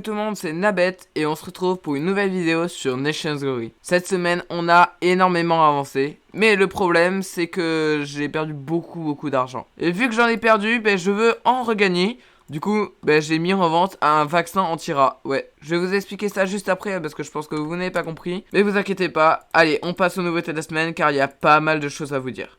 Salut tout le monde, c'est Nabet et on se retrouve pour une nouvelle vidéo sur Nations Glory. Cette semaine, on a énormément avancé, mais le problème, c'est que j'ai perdu beaucoup d'argent. Et vu que j'en ai perdu, je veux en regagner. Du coup, j'ai mis en vente un vaccin anti-rat. Ouais, je vais vous expliquer ça juste après parce que je pense que vous n'avez pas compris. Mais vous inquiétez pas, allez, on passe aux nouveautés de la semaine car il y a pas mal de choses à vous dire.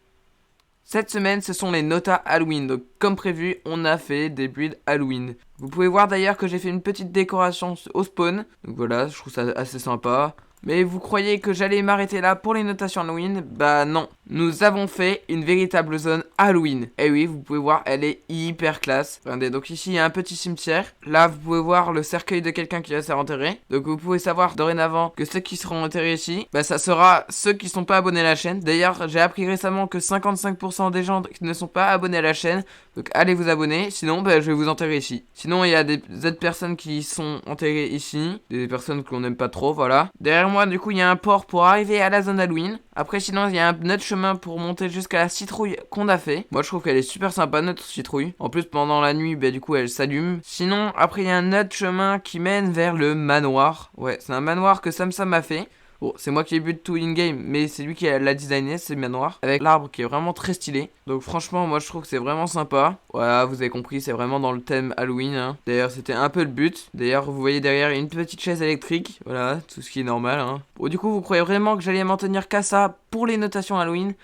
Cette semaine, ce sont les notas Halloween. Donc, comme prévu, on a fait des builds Halloween. Vous pouvez voir d'ailleurs que j'ai fait une petite décoration au spawn. Donc voilà, je trouve ça assez sympa. Mais vous croyez que j'allais m'arrêter là pour les notations Halloween? Bah non. Nous avons fait une véritable zone Halloween. Et oui, vous pouvez voir, elle est hyper classe. Regardez, donc ici, il y a un petit cimetière. Là, vous pouvez voir le cercueil de quelqu'un qui va se faire enterrer. Donc vous pouvez savoir dorénavant que ceux qui seront enterrés ici, ça sera ceux qui sont pas abonnés à la chaîne. D'ailleurs, j'ai appris récemment que 55% des gens qui ne sont pas abonnés à la chaîne. Donc allez vous abonner, sinon je vais vous enterrer ici. Sinon il y a des autres personnes qui sont enterrées ici, des personnes qu'on n'aime pas trop, voilà. Derrière moi du coup il y a un port pour arriver à la zone Halloween. Après sinon il y a un autre chemin pour monter jusqu'à la citrouille qu'on a fait. Moi je trouve qu'elle est super sympa notre citrouille. En plus pendant la nuit du coup elle s'allume. Sinon après il y a un autre chemin qui mène vers le manoir. Ouais c'est un manoir que Samsam a fait. Bon, c'est moi qui ai bu tout in-game, mais c'est lui qui l'a designé, c'est manoir, avec l'arbre qui est vraiment très stylé. Donc franchement, moi je trouve que c'est vraiment sympa. Voilà, vous avez compris, c'est vraiment dans le thème Halloween. Hein. D'ailleurs, c'était un peu le but. D'ailleurs, vous voyez derrière une petite chaise électrique. Voilà, tout ce qui est normal. Hein. Bon, du coup, vous croyez vraiment que j'allais m'en tenir qu'à ça pour les notations Halloween?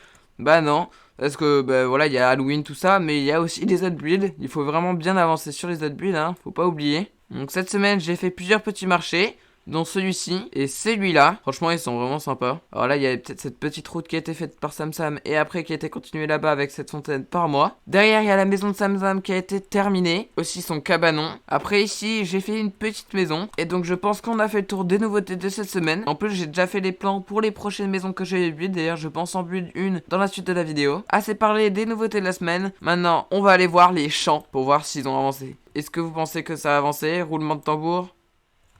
Bah non. Parce que, voilà, il y a Halloween, tout ça, mais il y a aussi les autres builds. Il faut vraiment bien avancer sur les autres builds, hein, faut pas oublier. Donc cette semaine, j'ai fait plusieurs petits marchés, dont celui-ci et celui-là. Franchement, ils sont vraiment sympas. Alors là, il y a peut-être cette petite route qui a été faite par Samsam et après qui a été continuée là-bas avec cette fontaine par moi. Derrière, il y a la maison de Samsam qui a été terminée. Aussi son cabanon. Après ici, j'ai fait une petite maison. Et donc, je pense qu'on a fait le tour des nouveautés de cette semaine. En plus, j'ai déjà fait les plans pour les prochaines maisons que j'ai build. D'ailleurs, je pense en build une dans la suite de la vidéo. Assez parlé des nouveautés de la semaine. Maintenant, on va aller voir les champs pour voir s'ils ont avancé. Est-ce que vous pensez que ça a avancé? Roulement de tambour.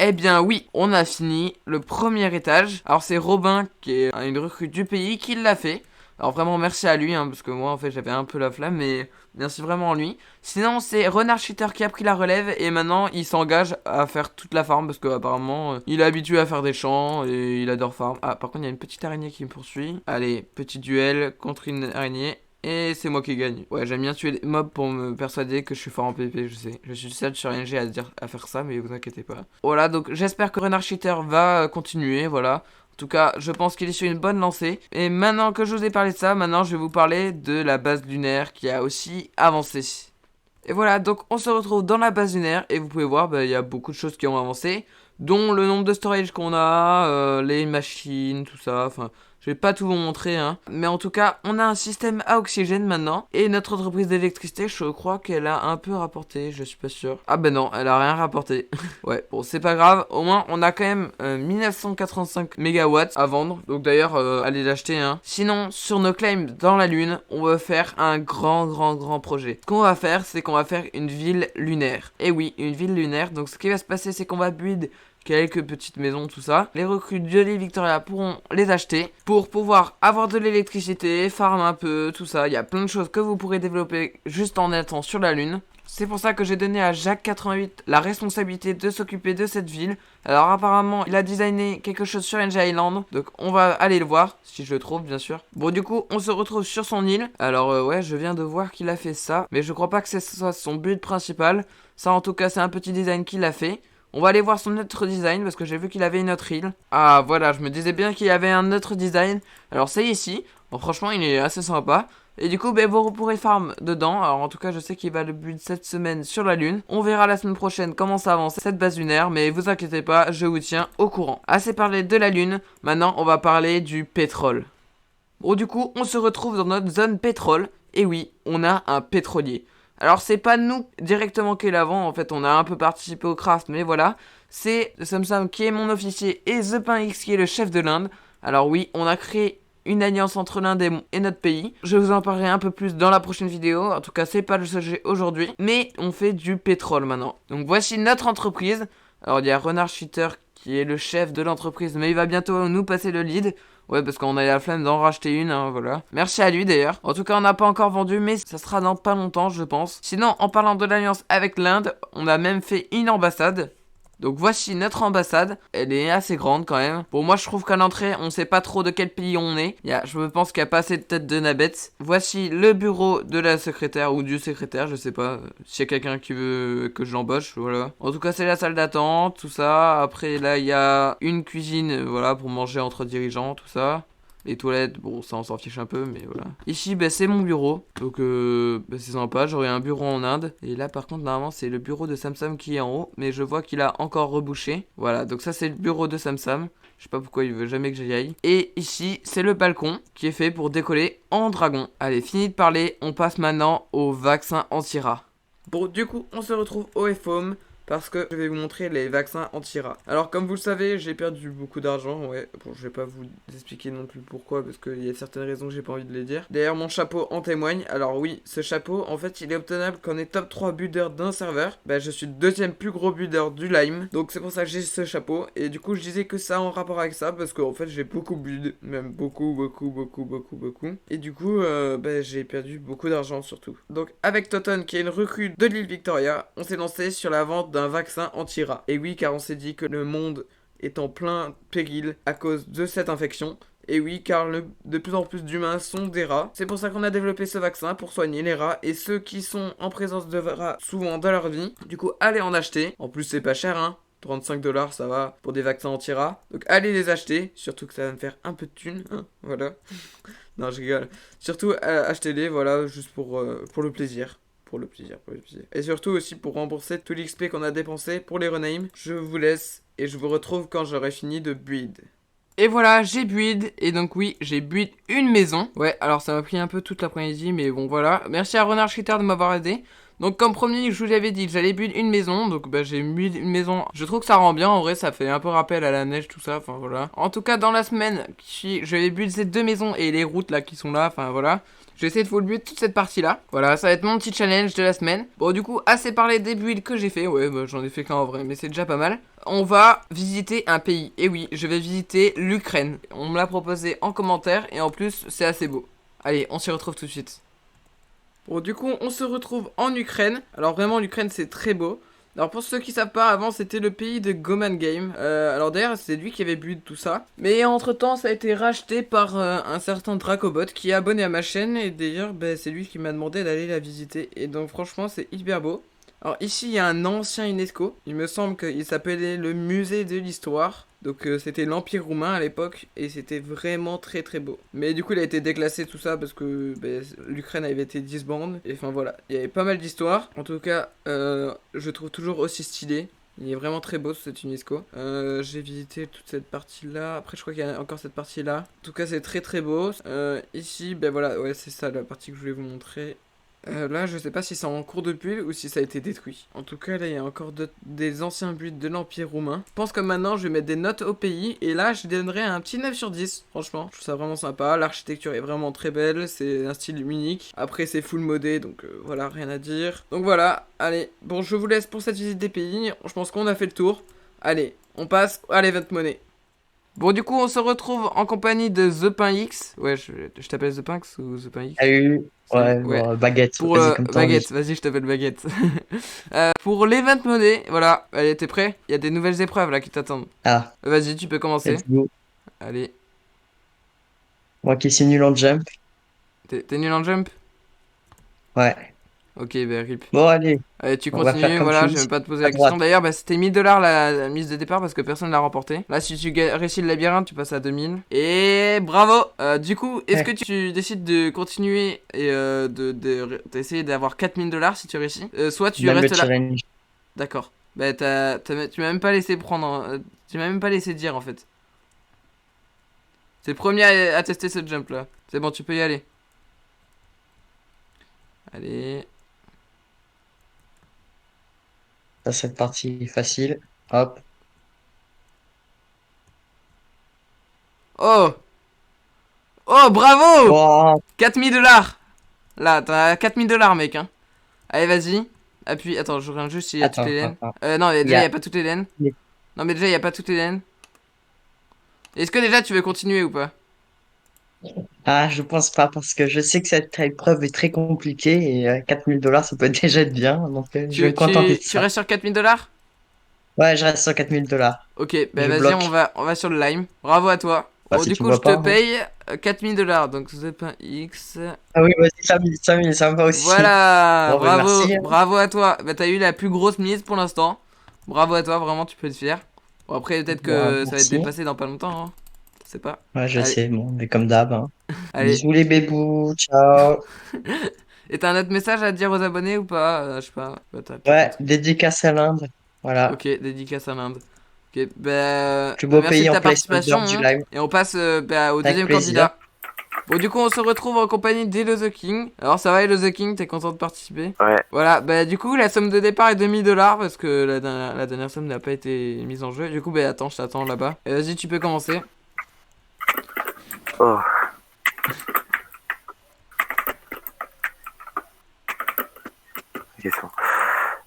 Eh bien oui, on a fini le premier étage. Alors c'est Robin qui est une recrue du pays qui l'a fait. Alors vraiment merci à lui parce que moi en fait j'avais un peu la flamme mais merci vraiment à lui. Sinon c'est Renard Cheater qui a pris la relève et maintenant il s'engage à faire toute la farm parce qu'apparemment il est habitué à faire des champs et il adore farm. Ah par contre il y a une petite araignée qui me poursuit. Allez, petit duel contre une araignée. Et c'est moi qui gagne. Ouais, j'aime bien tuer des mobs pour me persuader que je suis fort en PvP, je sais. Je suis seul sur NG à faire ça, mais vous inquiétez pas. Voilà, donc j'espère que Renard Cheater va continuer, voilà. En tout cas, je pense qu'il est sur une bonne lancée. Et maintenant que je vous ai parlé de ça, maintenant je vais vous parler de la base lunaire qui a aussi avancé. Et voilà, donc on se retrouve dans la base lunaire et vous pouvez voir, il y a beaucoup de choses qui ont avancé. Dont le nombre de storage qu'on a, les machines, tout ça, enfin... Je vais pas tout vous montrer, hein. Mais en tout cas, on a un système à oxygène maintenant. Et notre entreprise d'électricité, je crois qu'elle a un peu rapporté, je suis pas sûr. Ah non, elle a rien rapporté. Ouais, bon, c'est pas grave. Au moins, on a quand même 1985 mégawatts à vendre. Donc d'ailleurs, allez l'acheter, hein. Sinon, sur nos claims dans la Lune, on va faire un grand projet. Ce qu'on va faire, c'est qu'on va faire une ville lunaire. Et oui, une ville lunaire. Donc ce qui va se passer, c'est qu'on va build quelques petites maisons, tout ça. Les recrues de l'île Victoria pourront les acheter pour pouvoir avoir de l'électricité, farm un peu, tout ça. Il y a plein de choses que vous pourrez développer juste en étant sur la Lune. C'est pour ça que j'ai donné à Jacques88 la responsabilité de s'occuper de cette ville. Alors apparemment, il a designé quelque chose sur NG Island. Donc on va aller le voir, si je le trouve bien sûr. Bon du coup, on se retrouve sur son île. Alors ouais, je viens de voir qu'il a fait ça. Mais je crois pas que ce soit son but principal. Ça en tout cas, c'est un petit design qu'il a fait. On va aller voir son autre design parce que j'ai vu qu'il avait une autre île. Ah voilà, je me disais bien qu'il y avait un autre design. Alors c'est ici. Bon franchement il est assez sympa. Et du coup vous pourrez farm dedans. Alors en tout cas je sais qu'il va le build cette semaine sur la lune. On verra la semaine prochaine comment ça avance cette base lunaire. Mais vous inquiétez pas, je vous tiens au courant. Assez parlé de la lune. Maintenant on va parler du pétrole. Bon du coup on se retrouve dans notre zone pétrole. Et oui, on a un pétrolier. Alors c'est pas nous directement qui l'avons, en fait on a un peu participé au craft, mais voilà. C'est Samsam qui est mon officier et ThePinX qui est le chef de l'Inde. Alors oui, on a créé une alliance entre l'Inde et notre pays. Je vous en parlerai un peu plus dans la prochaine vidéo, en tout cas c'est pas le sujet aujourd'hui. Mais on fait du pétrole maintenant. Donc voici notre entreprise. Alors il y a Renard Cheater qui est le chef de l'entreprise, mais il va bientôt nous passer le lead. Ouais, parce qu'on a la flemme d'en racheter une, hein, voilà. Merci à lui d'ailleurs. En tout cas, on n'a pas encore vendu, mais ça sera dans pas longtemps, je pense. Sinon, en parlant de l'alliance avec l'Inde, on a même fait une ambassade. Donc voici notre ambassade, elle est assez grande quand même. Bon moi je trouve qu'à l'entrée on sait pas trop de quel pays on est. Je pense qu'il n'y a pas assez de tête de nabette. Voici le bureau de la secrétaire ou du secrétaire, je sais pas. S'il y a quelqu'un qui veut que je l'embauche, voilà. En tout cas c'est la salle d'attente, tout ça. Après là il y a une cuisine, voilà, pour manger entre dirigeants, tout ça. Les toilettes, bon ça on s'en fiche un peu mais voilà. Ici c'est mon bureau, donc c'est sympa, j'aurai un bureau en Inde. Et là par contre normalement c'est le bureau de Samsam qui est en haut, mais je vois qu'il a encore rebouché. Voilà, donc ça c'est le bureau de Samsam. Je sais pas pourquoi il veut jamais que j'y aille. Et ici c'est le balcon qui est fait pour décoller en dragon. Allez, fini de parler, on passe maintenant au vaccin anti-rat. Bon du coup on se retrouve au FOM, parce que je vais vous montrer les vaccins anti-rat. Alors comme vous le savez, j'ai perdu beaucoup d'argent, ouais. Bon, je vais pas vous expliquer non plus pourquoi, parce qu'il y a certaines raisons que j'ai pas envie de les dire. D'ailleurs, mon chapeau en témoigne. Alors oui, ce chapeau, en fait, il est obtenable quand on est top 3 buteur d'un serveur. Bah, je suis le deuxième plus gros buteur du Lime. Donc c'est pour ça que j'ai ce chapeau. Et du coup, je disais que ça en rapport avec ça, parce qu'en fait, j'ai beaucoup bud. Même beaucoup. Et du coup, j'ai perdu beaucoup d'argent surtout. Donc avec Toton, qui est une recrue de l'île Victoria, on s'est lancé sur la vente d'un vaccin anti-rat. Et oui, car on s'est dit que le monde est en plein péril à cause de cette infection. Et oui, car de plus en plus d'humains sont des rats. C'est pour ça qu'on a développé ce vaccin pour soigner les rats et ceux qui sont en présence de rats souvent dans leur vie. Du coup, allez en acheter. En plus, c'est pas cher, hein. 35 $, ça va pour des vaccins anti-rats. Donc allez les acheter, surtout que ça va me faire un peu de thunes, hein, voilà. Non, je rigole. Surtout, achetez-les, voilà, juste pour le plaisir. Pour le plaisir. Et surtout aussi pour rembourser tout l'XP qu'on a dépensé pour les renames. Je vous laisse et je vous retrouve quand j'aurai fini de build. Et voilà, j'ai build, et donc oui, j'ai build une maison. Ouais, alors ça m'a pris un peu toute l'après-midi, mais bon voilà. Merci à Renard Schitter de m'avoir aidé. Donc comme promis, je vous avais dit que j'allais build une maison, donc j'ai build une maison. Je trouve que ça rend bien, en vrai, ça fait un peu rappel à la neige, tout ça, enfin voilà. En tout cas, dans la semaine, je vais build ces deux maisons et les routes là qui sont là, enfin voilà. Je vais essayer de full build toute cette partie là. Voilà, ça va être mon petit challenge de la semaine. Bon, du coup, assez parlé des builds que j'ai fait. Ouais, j'en ai fait qu'un en vrai, mais c'est déjà pas mal. On va visiter un pays. Et oui, je vais visiter l'Ukraine. On me l'a proposé en commentaire et en plus, c'est assez beau. Allez, on s'y retrouve tout de suite. Bon, du coup, on se retrouve en Ukraine. Alors vraiment, l'Ukraine, c'est très beau. Alors pour ceux qui savent pas, avant c'était le pays de Goman Game. Alors d'ailleurs c'est lui qui avait build tout ça. Mais entre temps ça a été racheté par un certain Dracobot qui est abonné à ma chaîne. Et d'ailleurs c'est lui qui m'a demandé d'aller la visiter. Et donc franchement c'est hyper beau. Alors ici il y a un ancien UNESCO. Il me semble qu'il s'appelait le musée de l'histoire. Donc c'était l'Empire roumain à l'époque et c'était vraiment très très beau. Mais du coup il a été déclassé tout ça parce que l'Ukraine avait été disband. Et enfin voilà, il y avait pas mal d'histoires. En tout cas, je trouve toujours aussi stylé. Il est vraiment très beau cet UNESCO. J'ai visité toute cette partie là. Après je crois qu'il y a encore cette partie là. En tout cas c'est très très beau. Ici voilà, ouais c'est ça la partie que je voulais vous montrer. Là, je sais pas si c'est en cours de build ou si ça a été détruit. En tout cas, là, il y a encore des anciens builds de l'Empire roumain. Je pense que maintenant, je vais mettre des notes au pays. Et là, je donnerai un petit 9 sur 10. Franchement, je trouve ça vraiment sympa. L'architecture est vraiment très belle. C'est un style unique. Après, c'est full modé. Donc voilà, rien à dire. Donc voilà, allez. Bon, je vous laisse pour cette visite des pays. Je pense qu'on a fait le tour. Allez, on passe à l'event money. Bon, du coup, on se retrouve en compagnie de The Pain X. Ouais, je t'appelle The Pain X ou The Pain X? Salut, Salut, ouais, ouais. bon, baguette, Pour vas-y comme t'as envie. Baguette, vas-y, je t'appelle Baguette. Pour l'event money, voilà. Allez, t'es prêt? Il y a des nouvelles épreuves là qui t'attendent. Ah, Vas-y, tu peux commencer. let's go. Allez, Moi qui suis nul en jump. t'es nul en jump? Ouais. Ok, bah rip. Bon, allez, Allez, tu on va faire continues, comme tu voilà, je vais dis. même pas te poser À la question. droite. D'ailleurs, c'était 1000 $ la mise de départ parce que personne l'a remporté. Là, si tu réussis le labyrinthe, tu passes à 2000. Et bravo! Du coup, est-ce que tu décides de continuer et d'essayer d'avoir 4000 $ si tu réussis? Soit tu Même le restes là. challenge. D'accord. Bah, tu m'as même pas laissé prendre. Tu m'as même pas laissé dire en fait. C'est le premier à tester ce jump là. C'est bon, tu peux y aller. Allez. Ça, cette partie facile. Hop. Oh! Oh, bravo! Wow. 4000 $. Là, t'as 4000 $ mec, hein. Allez, vas-y. Appuie. Attends, je regarde juste s'il y a toutes Attends, les laines. attends. Non, mais Il y déjà, il y a... a pas toutes les laines. Non, mais déjà, il y a pas toutes les laines. Est-ce que déjà tu veux continuer ou pas? Ah, je pense pas parce que je sais que cette épreuve est très compliquée et 4000 $, ça peut déjà être bien. Donc, je vais me contenter de Tu ça. restes sur 4000 $? Ouais, je reste sur 4000 $. Ok, bah Je vas-y, bloque. on va sur le lime. Bravo à toi. Bah, Bon, si du tu coup, je vois te pas, hein. paye 4000 $. Donc, c'est un X. Ah oui, vas-y, 5000, ça me va aussi. Voilà, Bon, ben bravo, merci, hein. bravo à toi. Bah, t'as eu la plus grosse mise pour l'instant. Bravo à toi, vraiment, tu peux être fier. Bon, après, peut-être Bon, que ça va être merci. dépassé dans pas longtemps, hein. Je sais pas. Ouais, je Allez, sais, bon, mais comme d'hab, hein. allez. Bisous les bébous, ciao. Et t'as un autre message à dire aux abonnés ou pas? Je sais pas. Bah, t'as peut-être un Ouais, truc. dédicace à l'Inde. Voilà. Ok, dédicace à l'Inde. Ok, bah, Plus bah beau merci de pays en ta plein participation, soldat du hein. live. Et on passe bah, au Avec deuxième plaisir. candidat. Bon, du coup, on se retrouve en compagnie d'Elo The King. Alors, ça va, Elo The King, t'es content de participer? Ouais, Voilà, bah, du coup, la somme de départ est 2000 $ parce que la dernière somme n'a pas été mise en jeu. Du coup, bah, attends, je t'attends là-bas. Vas-y, tu peux commencer. oh, ok, c'est bon.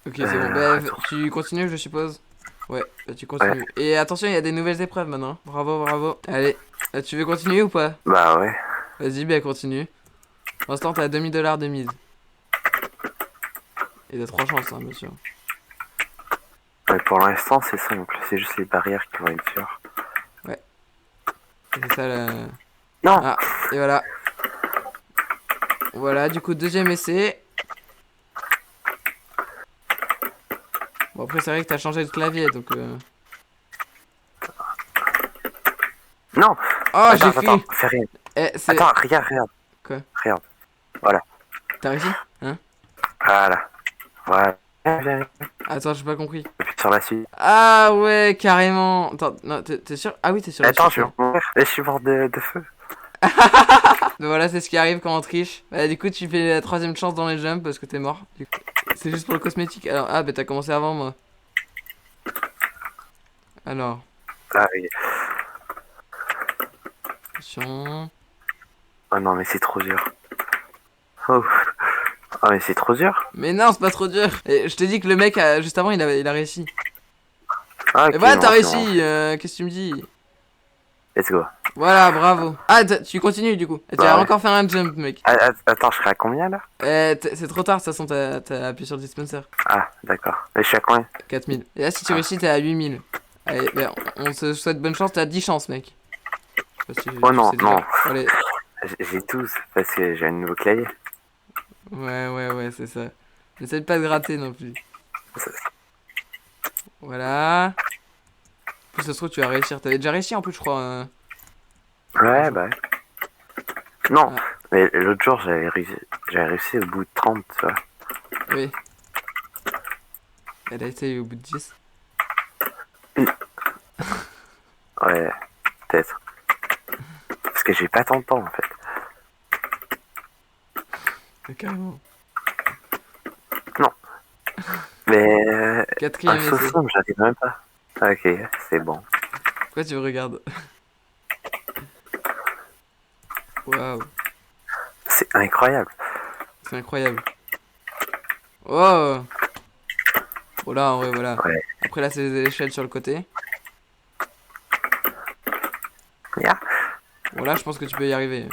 Ok, c'est bon. Bah, Retour. tu continues, je suppose? Ouais, bah, tu Ouais, continues. Et attention, il y a des nouvelles épreuves maintenant. Bravo, bravo. Allez, tu veux continuer ou pas? bah ouais. Vas-y, bah, continue. Pour l'instant, t'as 2000 $ de mise. Et t'as 3 chances, hein, bien sûr. Ouais, pour l'instant, c'est simple. C'est juste les barrières qui vont être dures. Ouais, c'est ça la. Non! Ah, et voilà. Voilà, du coup, deuxième essai. Bon, après, c'est vrai que t'as changé de clavier, donc... Non! Oh, Attends, j'ai attends, cru. fais rien. C'est... Attends, regarde, regarde. Quoi? Regarde. Voilà. T'as réussi? Hein? Voilà. Voilà. Viens, viens, viens. Attends, j'ai pas compris. Appuie sur la suite. Ah ouais, carrément. Attends, non, t'es sûr? Ah oui, t'es sur la Attends, suite, je vais ouais. mourir. Et je suis mort de feu. Donc voilà, c'est ce qui arrive quand on triche. Bah, du coup, tu fais la troisième chance dans les jumps parce que t'es mort. C'est juste pour le cosmétique. Alors, ah, bah t'as commencé avant moi. Alors, Ah oui. attention. Oh non, mais c'est trop dur. Oh. Oh, mais c'est trop dur. Mais non, c'est pas trop dur. Et je te dis que le mec, juste avant, il a réussi. Ah, Et ok, voilà, bon, t'as c'est bon. réussi. Qu'est-ce que tu me dis? Let's go. Voilà, bravo. Ah, tu continues du coup. Tu vas Bah ouais. encore faire un jump, mec. Attends, je serai à combien là? C'est trop tard, de toute façon, t'as appuyé sur le dispenser. Ah, d'accord. Mais je suis à combien? 4000. Et là, si tu Ah. réussis, t'es à 8000. Allez, ben, on se souhaite bonne chance, t'as 10 chances, mec. Je sais pas si Oh tu non, sais déjà. non. Allez. J'ai 12 parce que j'ai un nouveau clavier. Ouais, c'est ça. N'essaie de pas de gratter non plus. Voilà. En plus, ça se trouve, tu vas réussir. T'avais déjà réussi en plus, je crois. Ouais, bah ouais. Non, Ah, mais l'autre jour, j'avais réussi au bout de 30, tu vois. oui. Elle a essayé au bout de 10. Ouais, peut-être. Parce que j'ai pas tant de temps, en fait. Carrément. Mais Quatrième un essai. saucisson, j'arrive même pas. Ok, c'est bon. Pourquoi tu me regardes? Waouh. C'est incroyable. C'est incroyable. Oh. Oh là, en vrai, voilà. Ouais. Après, là, c'est des échelles sur le côté. Yeah. Voilà, je pense que tu peux y arriver.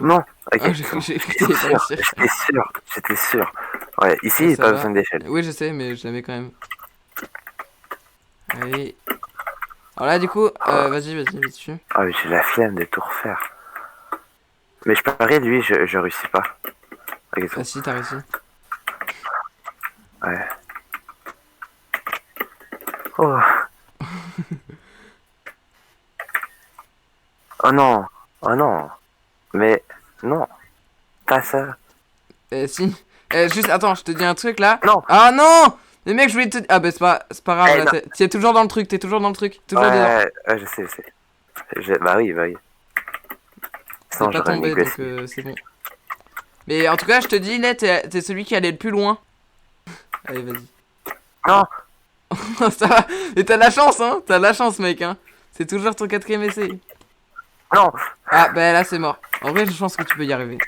Non, ok. Ah, c'est bon. j'ai cru que J'étais t'allais pas sûr, réussir. j'étais sûr. Ouais, ici, Ouais, il n'y a ça pas va. besoin d'échelle. Oui, je sais, mais je la mets quand même. Allez. Alors là, du coup, vas-y, vite dessus. Ah, mais j'ai la flemme de tout refaire. Mais je parie, lui, je réussis pas. Ok, c'est Ah bon. si, t'as réussi. Ouais. Oh. Oh non. Oh non. Mais non. Pas ça. Si. Juste, attends, je te dis un truc là. Non. Ah non! Mais mec, je voulais te... Ah bah c'est pas grave, Eh là, non. t'es toujours dans le truc, t'es toujours dans le truc, toujours dedans. Ouais, je sais, je sais. Bah oui, bah oui. T'es Sinon, pas j'aurais tombé, donc négocié. c'est bon. Mais en tout cas, je te dis, là, t'es celui qui allait le plus loin. Allez, vas-y. Non. Ça va. Et t'as de la chance, hein? T'as de la chance, mec, hein? C'est toujours ton quatrième essai. Non. Ah, bah là, c'est mort. En vrai, je pense que tu peux y arriver.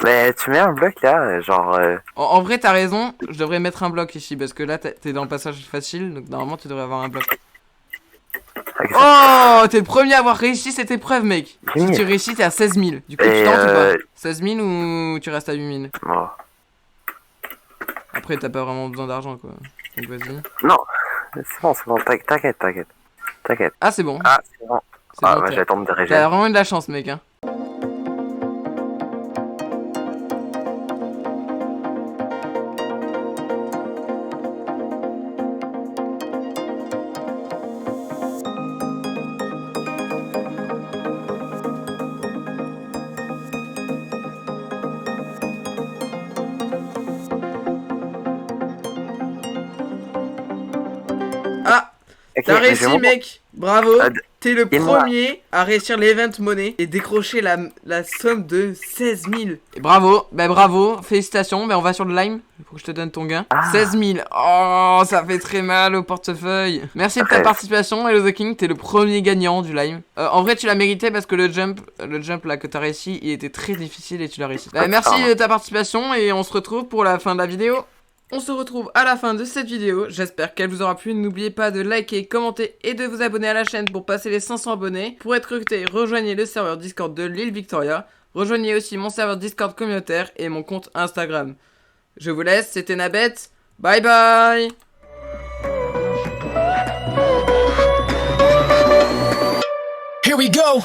Mais tu mets un bloc là, genre. En vrai, t'as raison, je devrais mettre un bloc ici, parce que là, t'es dans le passage facile, donc normalement, tu devrais avoir un bloc. Oh, t'es le premier à avoir réussi cette épreuve, mec. Si Génial. tu réussis, t'es à 16 000. Du coup, tu tentes ou pas? 16 000 ou tu restes à 8 000? Oh. Après, t'as pas vraiment besoin d'argent, quoi. Donc, vas-y. Non, c'est bon, t'inquiète. Ah, c'est bon. Ah, c'est bon. C'est Ah, bon, bah, t'as j'attends de t'as régler. vraiment eu de la chance, mec, hein. Ah, Ok, t'as mais je réussi, monte. mec. Bravo. Ah, T'es le et moi premier à réussir l'event monnaie et décrocher la somme de 16 000. Et bravo, bah bravo, félicitations. Bah on va sur le lime. Faut que je te donne ton gain. Ah. 16 000. Oh, ça fait très mal au portefeuille. Merci de ta Ouais. participation, Hello the King. T'es le premier gagnant du lime. En vrai, tu l'as mérité parce que le jump là que t'as réussi, il était très difficile et tu l'as réussi. Bah, merci de ta participation et on se retrouve pour la fin de la vidéo. On se retrouve à la fin de cette vidéo, j'espère qu'elle vous aura plu, n'oubliez pas de liker, commenter et de vous abonner à la chaîne pour passer les 500 abonnés. Pour être recruté, rejoignez le serveur Discord de l'île Victoria, rejoignez aussi mon serveur Discord communautaire et mon compte Instagram. Je vous laisse, c'était Nabet, bye bye. Here we go.